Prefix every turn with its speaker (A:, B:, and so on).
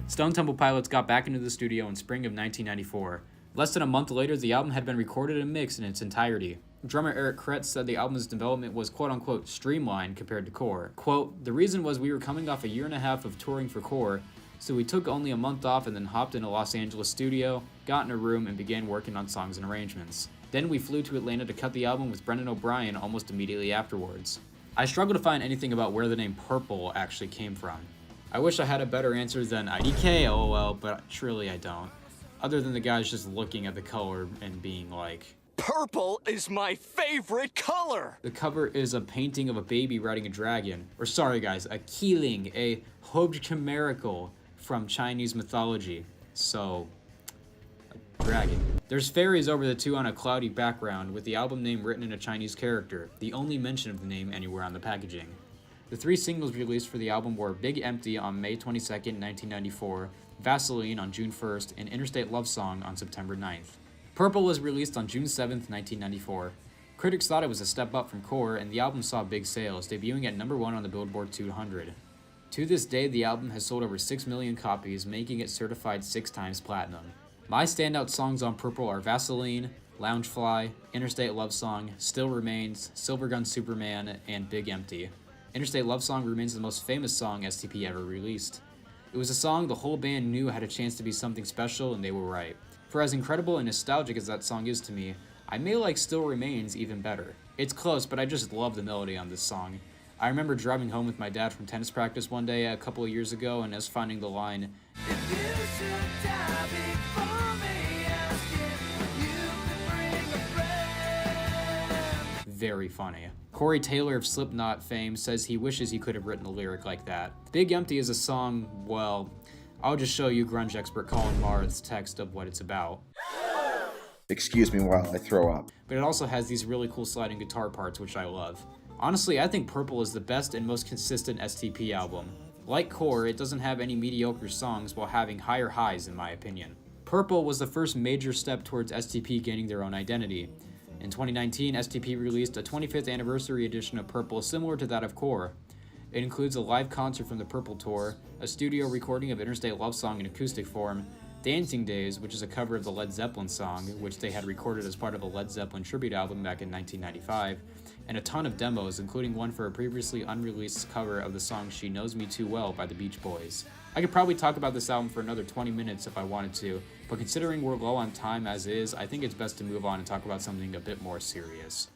A: Stone Temple Pilots got back into the studio in spring of 1994. Less than a month later, the album had been recorded and mixed in its entirety. Drummer Eric Kretz said the album's development was quote-unquote streamlined compared to Core. Quote, "The reason was we were coming off a year and a half of touring for Core, so we took only a month off and then hopped in a Los Angeles studio, got in a room, and began working on songs and arrangements. Then we flew to Atlanta to cut the album with Brendan O'Brien almost immediately afterwards." I struggle to find anything about where the name Purple actually came from. I wish I had a better answer than IDK, lol, but truly I don't. Other than the guys just looking at the color and being like,
B: "Purple is my favorite color!"
A: The cover is a painting of a baby riding a dragon. Or sorry guys, a Keeling, a hobed chimerical from Chinese mythology. So, a dragon. There's fairies over the two on a cloudy background with the album name written in a Chinese character, the only mention of the name anywhere on the packaging. The 3 singles released for the album were Big Empty on May 22nd, 1994, Vaseline on June 1st, and Interstate Love Song on September 9th. Purple was released on June 7th, 1994. Critics thought it was a step up from Core, and the album saw big sales, debuting at number 1 on the Billboard 200. To this day, the album has sold over 6 million copies, making it certified 6 times platinum. My standout songs on Purple are Vaseline, Loungefly, Interstate Love Song, Still Remains, Silver Gun Superman, and Big Empty. Interstate Love Song remains the most famous song STP ever released. It was a song the whole band knew had a chance to be something special, and they were right. For as incredible and nostalgic as that song is to me, I may like Still Remains even better. It's close, but I just love the melody on this song. I remember driving home with my dad from tennis practice one day a couple of years ago and us finding the line, "If you should die before me, ask if you could bring a friend." Very funny. Corey Taylor of Slipknot fame says he wishes he could have written a lyric like that. Big Empty is a song, well, I'll just show you grunge expert Colin Marth's text of what it's about.
C: Excuse me while I throw up.
A: But it also has these really cool sliding guitar parts, which I love. Honestly, I think Purple is the best and most consistent STP album. Like Core, it doesn't have any mediocre songs while having higher highs in my opinion. Purple was the first major step towards STP gaining their own identity. In 2019, STP released a 25th anniversary edition of Purple similar to that of Core. It includes a live concert from the Purple Tour, a studio recording of Interstate Love Song in acoustic form, Dancing Days, which is a cover of the Led Zeppelin song, which they had recorded as part of a Led Zeppelin tribute album back in 1995, and a ton of demos, including one for a previously unreleased cover of the song She Knows Me Too Well by the Beach Boys. I could probably talk about this album for another 20 minutes if I wanted to, but considering we're low on time as is, I think it's best to move on and talk about something a bit more serious.